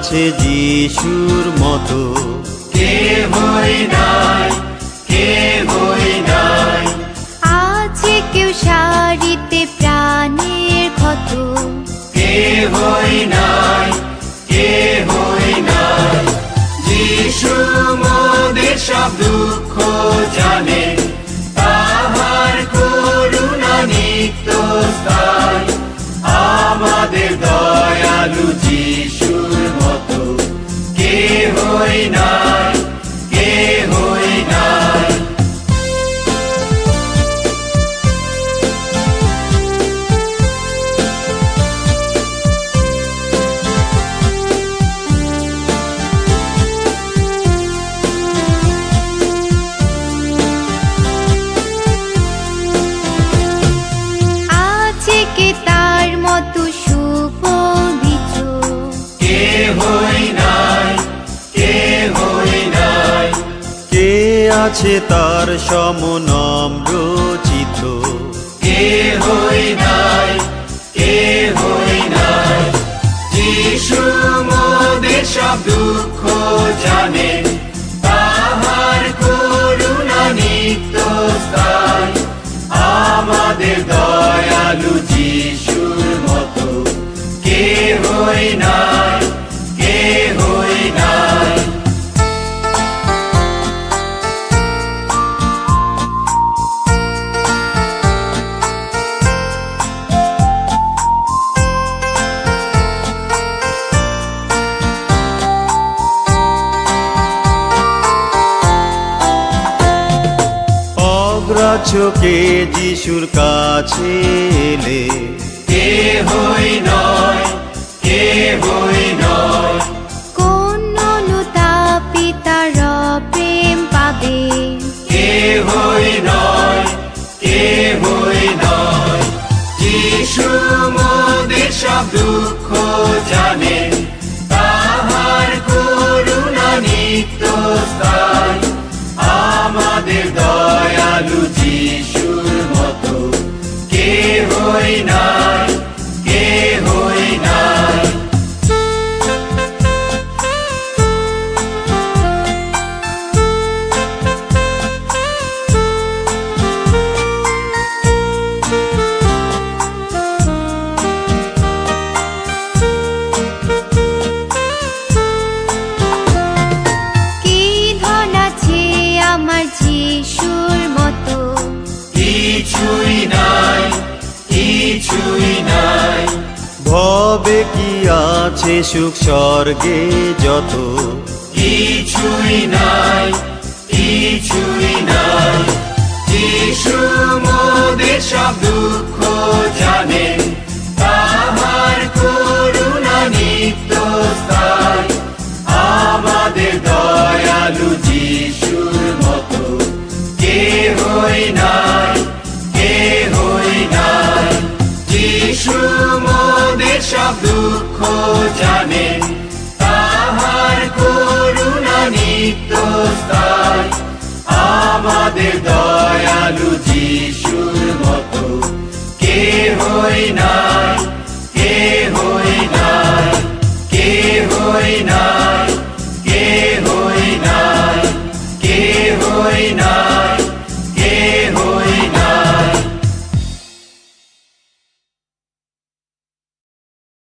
আছে যিশুর মতো, কেহই নাই, কেহই নাই। আছে কেউ সারিতে প্রাণের ক্ষত, কেহই নাই, কেহই নাই। যিশু মোদের সব দুঃখ জানে, তাহার করুণা নিত্য স্থায়ী। আমাদের দয়ালু যিশুর মতো কেহই নাই, কেহই নাই। আছে কে তার মতো সুপবিত্র, কেহই নাই, কেহই নাই। কে আছে তার সম নম্র চিত্ত, কেহই নাই, কেহই নাই। যিশু মোদের সব দুঃখ জানে, তাহার করুণা নিত্য স্থায়ী। আমাদের দয়ালু যিশুর মতো কেহই নাই, কেহই নাই। অগ্রাহ্যকে যিশুর কাছে এলে, কেহই নয়, কেহই নয়। কোন অনুতাপী তার প্রেম পাবে, কেহই নয়, কেহই নয়। যিশু মোদের সব দুঃখ জানে, তাহার করুণা নিত্য স্থায়ী। আমাদের দয়ালু যিশুর মতো কেহই নাই, কেহই নাই। কি ধন আছে আমার যিশুর মতো, কিছুই নাই, কিছুই নাই। ভবে কি আছে সুখ স্বর্গে যত, কিছুই নাই, কিছুই নাই। যিশু মোদের সব দুঃখ জানে, তাহার করুণা নিত্য স্থায়ী। আমাদের দয়ালু যিশুর মতো কেহই নাই, কেহই নাই। যিশু মোদের সব দুঃখ জানে, তাহার করুণা নিত্য স্থায়ী। আমাদের দয়ালু যিশুর মতো কেহই নাই।